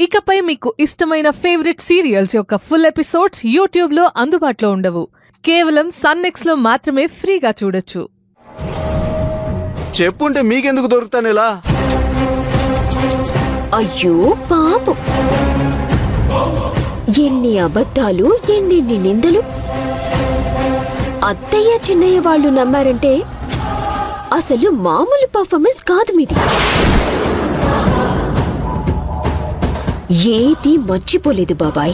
ఇకపై మీకు ఇష్టమైన ఫేవరెట్ సీరియల్స్ యొక్క ఫుల్ ఎపిసోడ్స్ యూట్యూబ్లో అందుబాటులో ఉండవు. కేవలం సన్నెక్స్లో మాత్రమే ఫ్రీగా చూడొచ్చు. చెప్పుంటే మీకెందుకు దొరుకుతాను ఇలా? అయ్యో పాపం, ఎన్ని అబద్ధాలు, ఎన్నెన్ని నిందలు. అత్తయ్య చిన్నయ్య వాళ్ళు నమ్మారంటే అసలు మామూలు పర్ఫార్మెన్స్ కాదు మీది. ఏది మర్చిపోలేదు బాబాయ్.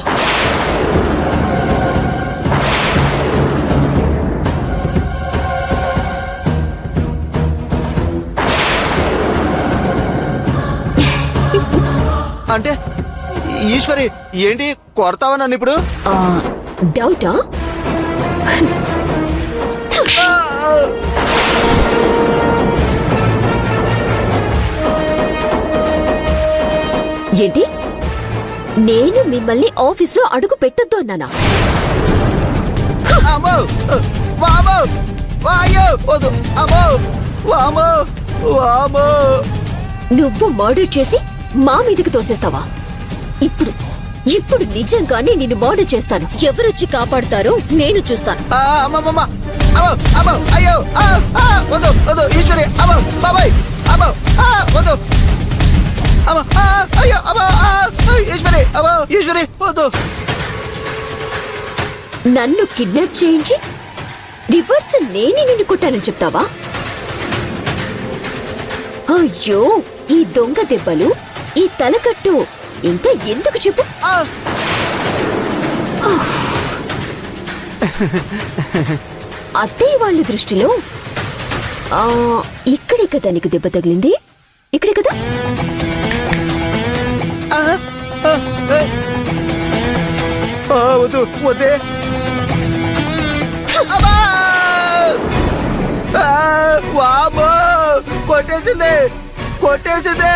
అంటే ఈశ్వరి ఏంటి కొడతావా నన్ను ఇప్పుడు? డౌటా? ఏంటి, నేను మిమ్మల్ని ఆఫీస్లో అడుగు పెట్టొద్దు అన్నానా? నువ్వు మర్డర్ చేసి మా మీదకి తోసేస్తావా? ఇప్పుడు నిజంగానే నిన్ను మర్డర్ చేస్తాను. ఎవరొచ్చి కాపాడుతారో నేను చూస్తాను. నన్ను కిడ్నాప్ చేయించి రివర్స్ నేనే నిన్ను కొట్టానని చెప్తావా? అయ్యో, ఈ దొంగ దెబ్బలు, ఈ తలకట్టు ఇంకా ఎందుకు చెప్పు? అత్తయ్య వాళ్ళ దృష్టిలో ఇక్కడే కదా నీకు దెబ్బ తగిలింది, ఇక్కడే కదా. వద్దే, కొట్టేసిందే కొట్టేసిందే.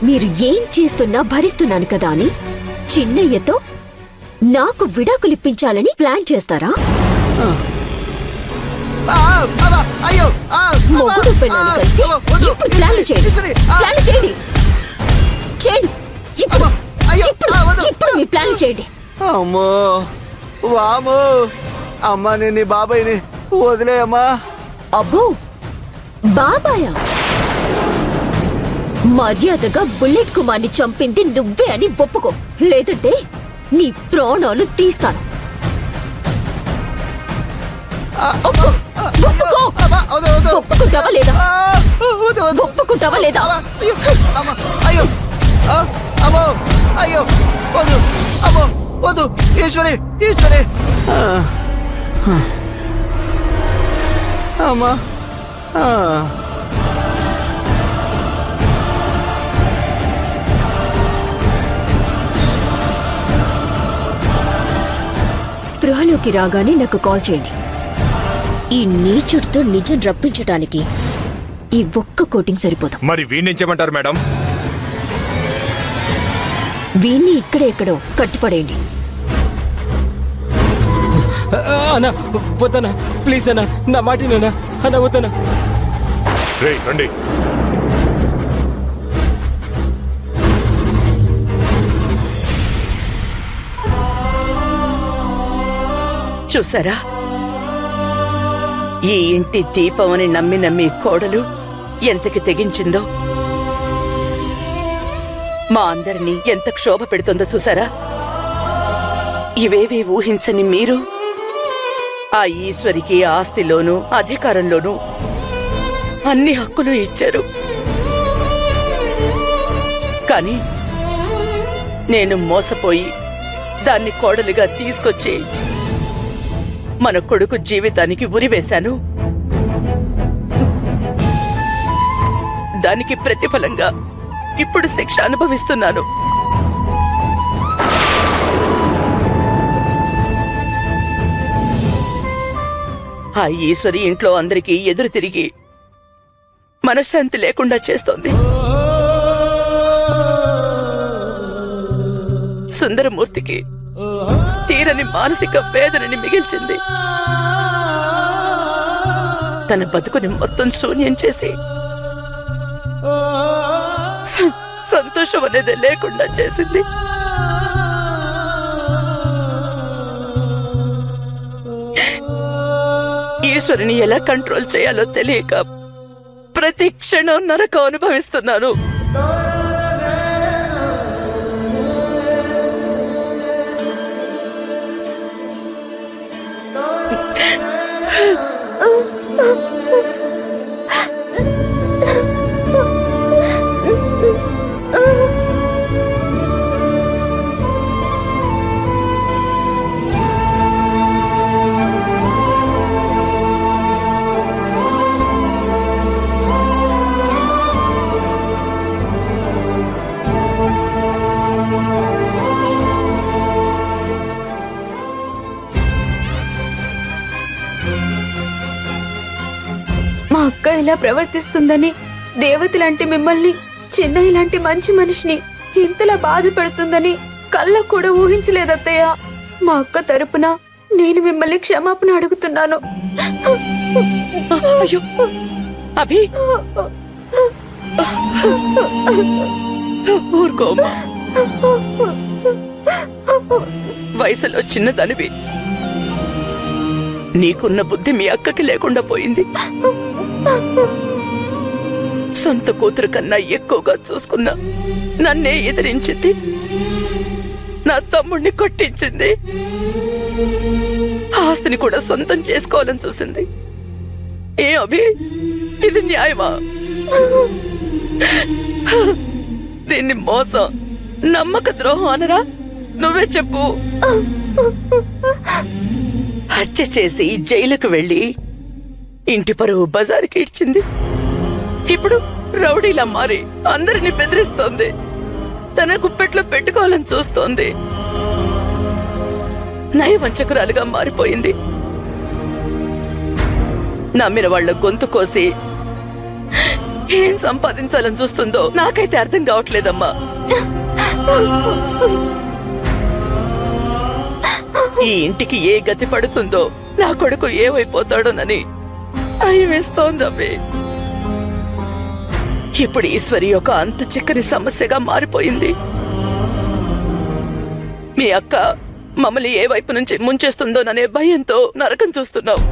మీరు ఏం చేస్తున్నా భరిస్తున్నాను కదా అని చిన్నయ్యతో నాకు విడాకులిప్పించాలని ప్లాన్ చేస్తారా? మొగుడు పెళ్ళాన్ని కలిసి ఇప్పుడు ప్లాన్లు చేయండి, ప్లాన్లు చేయండి, చేయండి. ఇప్పుడు మీ ప్లాన్లు చేయండి. అమ్మో వామో, అమ్మా నేను నీ బాబాయ్ని వదిలేయమ్మా. అబ్బో బాబాయా? మర్యాదగా బుల్లెట్ కుమార్ని చంపింది నువ్వే అని ఒప్పుకో, లేదంటే నీ ప్రాణాలు తీస్తాను. ఒప్పుకుంటావా లేదా? ఒప్పుకుంటావా లేదా? అయ్యో అమ్మో, అయ్యో వద్దు, అమ్మో వద్దు, ఈశ్వరి ఈశ్వరి. అమ్మా స్పృహలోకి రాగానే నాకు కాల్ చేయండి. ఈ నీచుడితో నిజం రప్పించటానికి ఈ ఒక్క కోటింగ్ సరిపోదు. మరి వీణ్ణించమంటారు మేడం? వీణ్ణి ఇక్కడెక్కడో కట్టిపడేయండి. అన్నా వద్దనా, ప్లీజ్ అన్నా, నా మాటినా అన్నా, వద్దనా. రండి. చూసారా, ఈ ఇంటి దీపమని నమ్మి నమ్మి కోడలు ఎంతకి తెగించిందో, మా అందరినీ ఎంత క్షోభ పెడుతుందో చూసారా. ఇవేవీ ఊహించని మీరు ఆ ఈశ్వరికి ఆస్తిలోనూ అధికారంలోనూ అన్ని హక్కులు ఇచ్చారు. కాని నేను మోసపోయి దాన్ని కోడలిగా తీసుకొచ్చి మన కొడుకు జీవితానికి ఉరివేశాను. దానికి ప్రతిఫలంగా ఇప్పుడు శిక్ష అనుభవిస్తున్నాను. ఆ ఈశ్వరి ఇంట్లో అందరికీ ఎదురు తిరిగి మనశ్శాంతి లేకుండా చేస్తోంది. సుందరమూర్తికి తీరని మానసిక వేదనని మిగిల్చింది. తన బతుకుని మొత్తం శూన్యం చేసి సంతోషం అనేది లేకుండా చేసింది. ఈశ్వరిని ఎలా కంట్రోల్ చేయాలో తెలియక ప్రతి క్షణం నరకం అనుభవిస్తున్నాను. మా అక్క ఇలా ప్రవర్తిస్తుందని, దేవత లాంటి మిమ్మల్ని, చిన్నయ్య లాంటి మంచి మనిషిని ఇంతలా బాధ పెడుతుందని కళ్ళకు కూడా ఊహించలేదత్తయ్య. మా అక్క తరపున నేను మిమ్మల్ని క్షమాపణ అడుగుతున్నాను. అయ్యో అభి, ఊరుకోమ్మా. వయసులో చిన్నదానివి, నీకున్న బుద్ధి మీ అక్కకి లేకుండా పోయింది. సొంత కూతురు కన్నా ఎక్కువగా చూసుకున్నా నన్నే ఎదిరించింది, నా తమ్ముడిని కొట్టించింది, ఆస్తిని కూడా సొంతం చేసుకోవాలని చూసింది. ఏ అభి, ఇది న్యాయమా? దీన్ని మోసం, నమ్మక ద్రోహం అనరా? నువ్వే చెప్పు. హత్య చేసి జైలుకు వెళ్లి ఇంటి పరువు బజారుకి ఇడ్చింది. ఇప్పుడు రౌడీలా మారి అందరినీ బెదిరిస్తోంది, తన గుప్పెట్లో పెట్టుకోవాలని చూస్తోంది. నయవంచకురాలుగా మారిపోయింది. నమ్మిన వాళ్ళ గొంతు కోసి ఏం సంపాదించాలని చూస్తుందో నాకైతే అర్థం కావట్లేదమ్మా. ఈ ఇంటికి ఏ గతి పడుతుందో, నా కొడుకు ఏమైపోతాడోనని భయమేస్తోందమ్మే. ఇప్పుడు ఈశ్వరి ఒక అంతు చిక్కని సమస్యగా మారిపోయింది. మీ అక్క మమ్మల్ని ఏ వైపు నుంచి ముంచేస్తుందోననే భయంతో నరకం చూస్తున్నావు.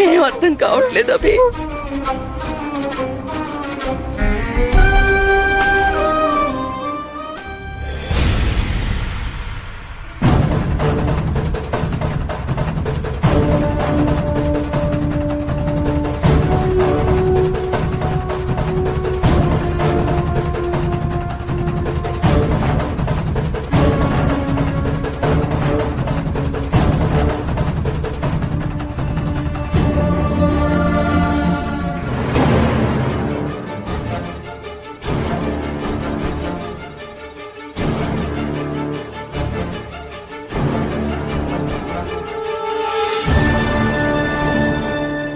ఏం అర్థం కావట్లేదు అభి.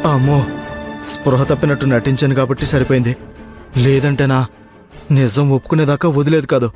అమ్మో, స్పృహ తప్పినట్టు నటించాను కాబట్టి సరిపోయింది. లేదంటేనా నిజం ఒప్పుకునేదాకా వదిలేదు కాదు.